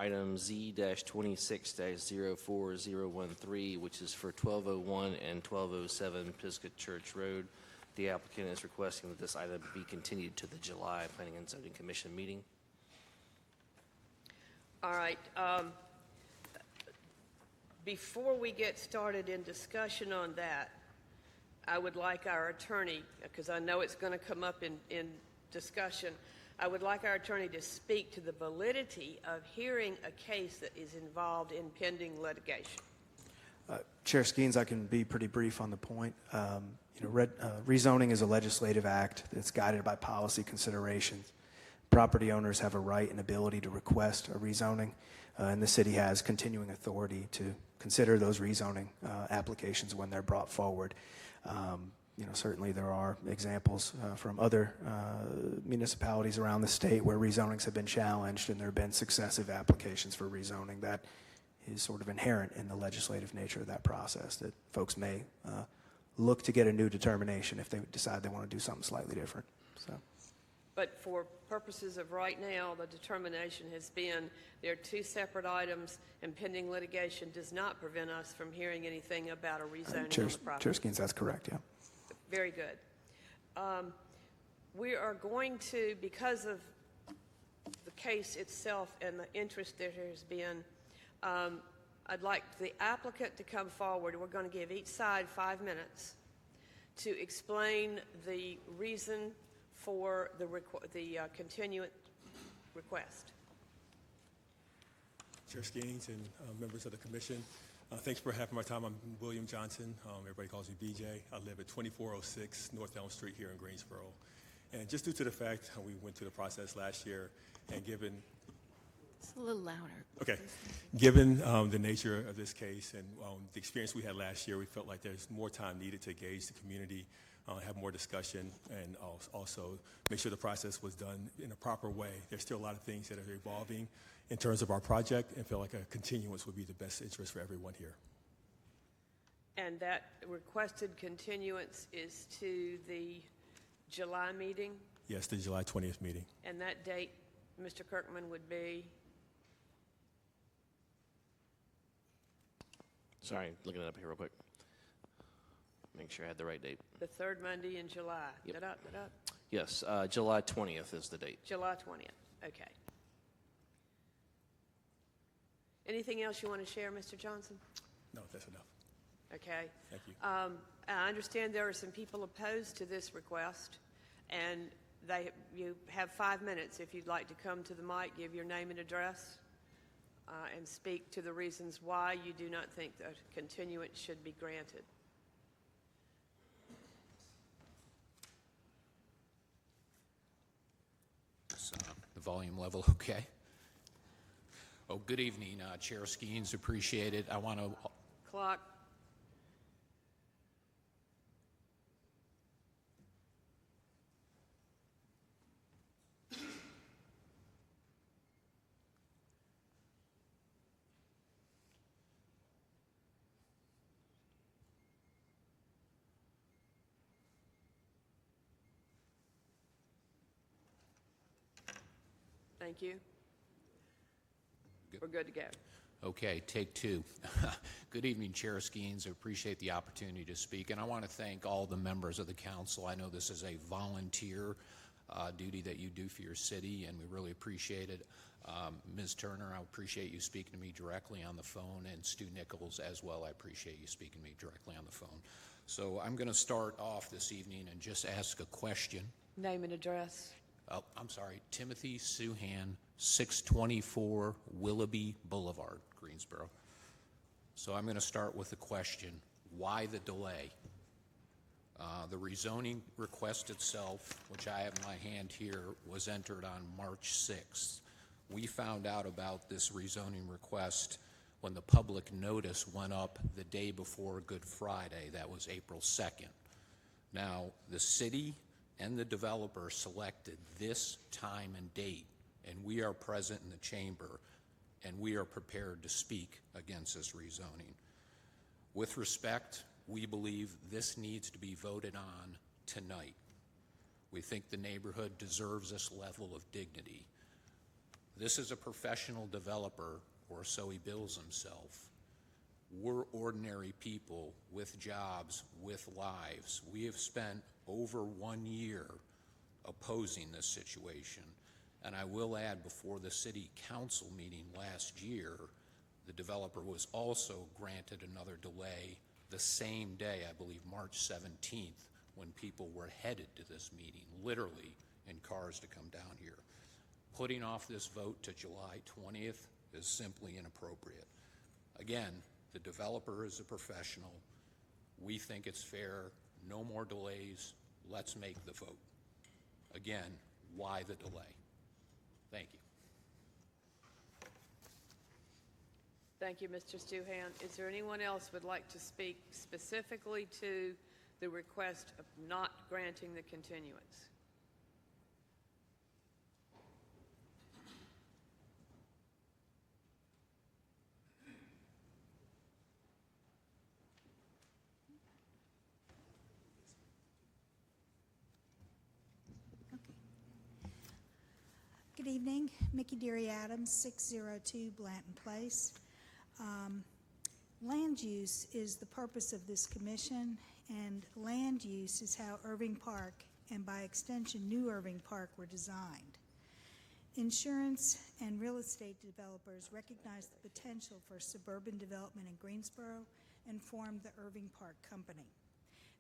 item Z-26-04013, which is for 1201 and 1207 Pisgh Church Road. The applicant is requesting that this item be continued to the July Planning and Zoning Commission meeting. All right. Before we get started in discussion on that, I would like our attorney, because I know it's going to come up in discussion, I would like our attorney to speak to the validity of hearing a case that is involved in pending litigation. Chair Skeens, I can be pretty brief on the point. Rezoning is a legislative act that's guided by policy considerations. Property owners have a right and ability to request a rezoning, and the city has continuing authority to consider those rezoning applications when they're brought forward. Certainly there are examples from other municipalities around the state where rezonings have been challenged and there have been successive applications for rezoning. That is sort of inherent in the legislative nature of that process, that folks may look to get a new determination if they decide they want to do something slightly different. So. But for purposes of right now, the determination has been there are two separate items, and pending litigation does not prevent us from hearing anything about a rezoning on the property. Chair Skeens, that's correct, yeah. Very good. We are going to, because of the case itself and the interest there has been, I'd like the applicant to come forward. We're going to give each side 5 minutes to explain the reason for the continuance request. Chair Skeens and members of the commission, thanks for having my time. I'm William Johnson. Everybody calls me BJ. I live at 2406 North Elm Street here in Greensboro. And just due to the fact we went through the process last year, and given it's a little louder. Okay. Given the nature of this case and the experience we had last year, we felt like there's more time needed to engage the community, have more discussion, and also make sure the process was done in a proper way. There's still a lot of things that are evolving in terms of our project, and feel like a continuance would be the best interest for everyone here. And that requested continuance is to the July meeting? Yes, the July 20th meeting. And that date, Mr. Kirkman, would be? Sorry, looking it up here real quick. Make sure I had the right date. The third Monday in July. Yep. Da-da. Yes, July 20th is the date. July 20th. Okay. Anything else you want to share, Mr. Johnson? No, that's enough. Okay. Thank you. I understand there are some people opposed to this request, and you have 5 minutes if you'd like to come to the mic, give your name and address, and speak to the reasons why you do not think that continuance should be granted. Is the volume level okay? Oh, good evening, Chair Skeens. Appreciate it. I want to... Clock. Thank you. We're good to go. Okay, take two. Good evening, Chair Skeens. I appreciate the opportunity to speak, and I want to thank all the members of the council. I know this is a volunteer duty that you do for your city, and we really appreciate it. Ms. Turner, I appreciate you speaking to me directly on the phone, and Stu Nichols as well. I appreciate you speaking to me directly on the phone. So I'm going to start off this evening and just ask a question. Name and address. Oh, I'm sorry, Timothy Suhan, 624 Willoughby Boulevard, Greensboro. So I'm going to start with the question, why the delay? The rezoning request itself, which I have in my hand here, was entered on March 6th. We found out about this rezoning request when the public notice went up the day before Good Friday. That was April 2nd. Now, the city and the developer selected this time and date, and we are present in the chamber, and we are prepared to speak against this rezoning. With respect, we believe this needs to be voted on tonight. We think the neighborhood deserves this level of dignity. This is a professional developer, or so he bills himself. We're ordinary people with jobs, with lives. We have spent over 1 year opposing this situation. And I will add, before the city council meeting last year, the developer was also granted another delay the same day, I believe March 17th, when people were headed to this meeting, literally in cars to come down here. Putting off this vote to July 20th is simply inappropriate. Again, the developer is a professional. We think it's fair. No more delays. Let's make the vote. Again, why the delay? Thank you. Thank you, Mr. Stuhan. Is there anyone else who would like to speak specifically to the request of not granting the continuance? Good evening, Mickey Deary Adams, 602 Blanton Place. Land use is the purpose of this commission, and land use is how Irving Park, and by extension New Irving Park, were designed. Insurance and real estate developers recognized the potential for suburban development in Greensboro and formed the Irving Park Company.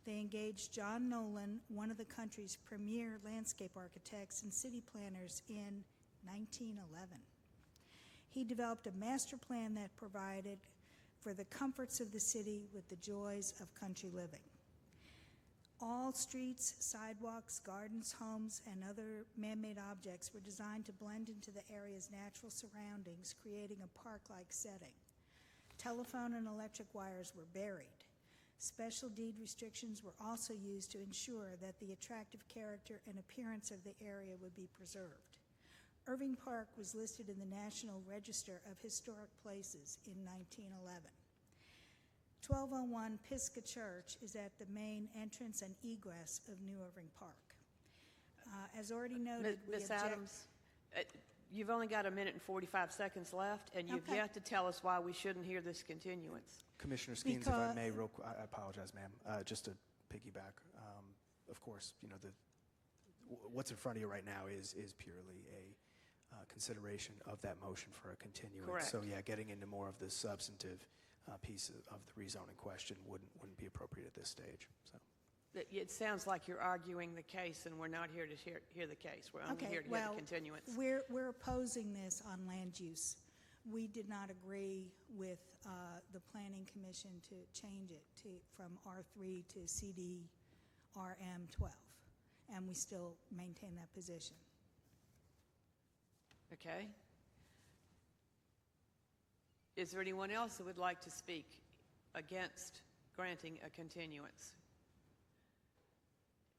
They engaged John Nolan, one of the country's premier landscape architects and city planners, in 1911. He developed a master plan that provided for the comforts of the city with the joys of country living. All streets, sidewalks, gardens, homes, and other man-made objects were designed to blend into the area's natural surroundings, creating a park-like setting. Telephone and electric wires were buried. Special deed restrictions were also used to ensure that the attractive character and appearance of the area would be preserved. Irving Park was listed in the National Register of Historic Places in 1911. 1201 Pisgh Church is at the main entrance and egress of New Irving Park. As already noted, Ms. Adams, you've only got 1 minute and 45 seconds left, and you've Okay. yet to tell us why we shouldn't hear this continuance. Commissioner Skeens, if I may, real quick, I apologize, ma'am, just to piggyback. Of course, you know, what's in front of you right now is purely a consideration of that motion for a continuance. Correct. So yeah, getting into more of the substantive piece of the rezoning question wouldn't be appropriate at this stage. So. It sounds like you're arguing the case, and we're not here to hear the case. We're only here to hear the continuance. We're opposing this on land use. We did not agree with the Planning Commission to change it from R3 to CDRM 12, and we still maintain that position. Okay. Is there anyone else who would like to speak against granting a continuance?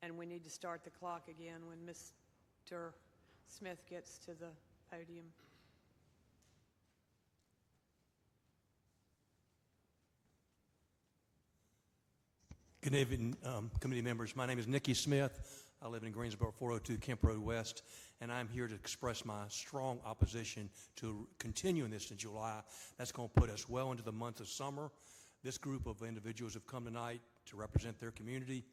And we need to start the clock again when Mr. Smith gets to the podium. Good evening, committee members. My name is Nicky Smith. I live in Greensboro, 402 Kemp Road West, and I'm here to express my strong opposition to continuing this in July. That's going to put us well into the month of summer. This group of individuals have come tonight to represent their community,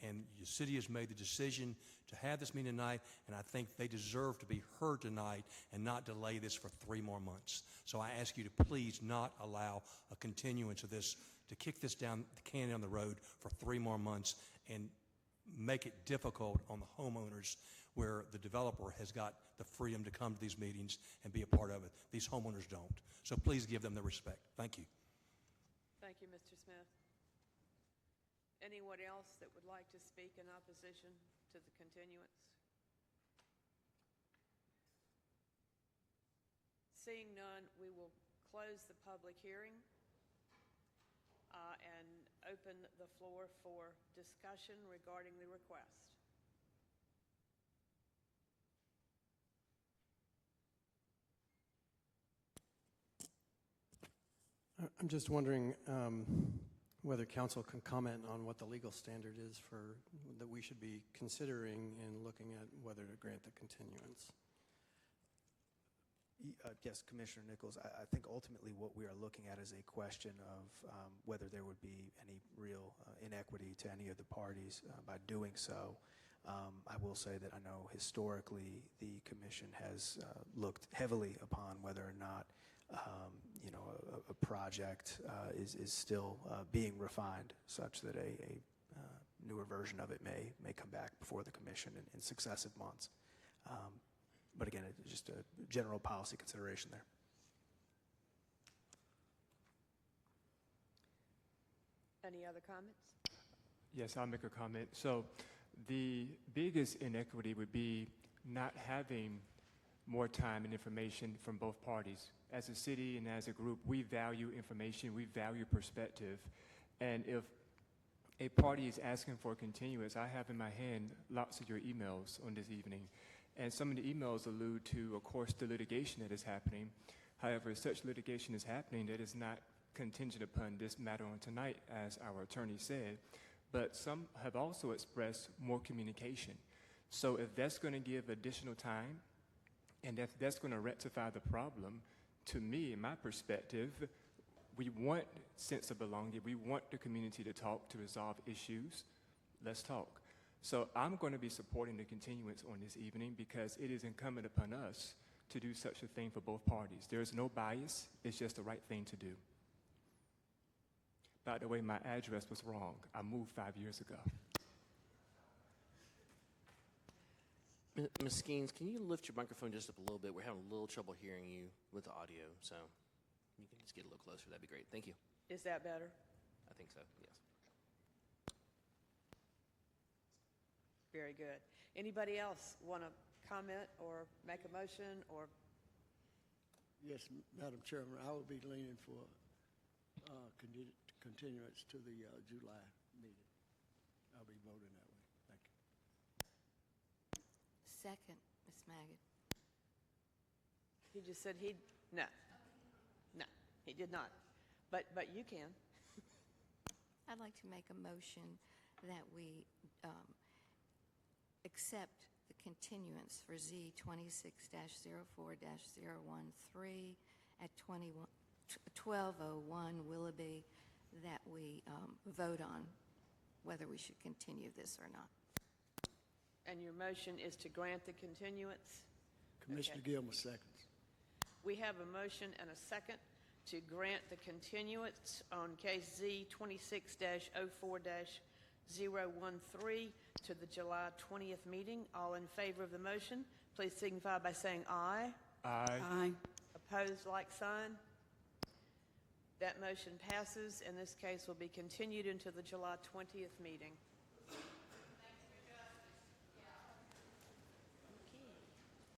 and the city has made the decision to have this meeting tonight, and I think they deserve to be heard tonight and not delay this for 3 more months. So I ask you to please not allow a continuance of this, to kick this down the can down the road for 3 more months and make it difficult on the homeowners, where the developer has got the freedom to come to these meetings and be a part of it. These homeowners don't. So please give them the respect. Thank you. Thank you, Mr. Smith. Anyone else that would like to speak in opposition to the continuance? Seeing none, we will close the public hearing and open the floor for discussion regarding the request. I'm just wondering whether council can comment on what the legal standard is that we should be considering in looking at whether to grant the continuance. Yes, Commissioner Nichols, I think ultimately what we are looking at is a question of whether there would be any real inequity to any of the parties by doing so. I will say that I know historically the commission has looked heavily upon whether or not a project is still being refined such that a newer version of it may come back before the commission in successive months. But again, it's just a general policy consideration there. Any other comments? Yes, I'll make a comment. So the biggest inequity would be not having more time and information from both parties. As a city and as a group, we value information, we value perspective. And if a party is asking for a continuance, I have in my hand lots of your emails on this evening. And some of the emails allude to, of course, the litigation that is happening. However, such litigation is happening that is not contingent upon this matter on tonight, as our attorney said. But some have also expressed more communication. So if that's going to give additional time, and if that's going to rectify the problem, to me, in my perspective, we want sense of belonging. We want the community to talk, to resolve issues. Let's talk. So I'm going to be supporting the continuance on this evening because it is incumbent upon us to do such a thing for both parties. There is no bias. It's just the right thing to do. By the way, my address was wrong. I moved 5 years ago. Ms. Skeens, can you lift your microphone just up a little bit? We're having a little trouble hearing you with the audio, so you can just get a little closer. That'd be great. Thank you. Is that better? I think so, yes. Very good. Anybody else want to comment or make a motion or? Yes, Madam Chairman, I would be leaning for continuance to the July meeting. I'll be voting that way. Thank you. Second, Ms. Magid. He just said no, he did not. But you can. I'd like to make a motion that we accept the continuance for Z 26-04-013 at 1201 Willoughby, that we vote on whether we should continue this or not. And your motion is to grant the continuance? Commissioner Gilmer seconds. We have a motion and a second to grant the continuance on case Z 26-04-013 to the July 20th meeting. All in favor of the motion, please signify by saying aye. Aye. Aye. Opposed, like sign. That motion passes, and this case will be continued into the July 20th meeting.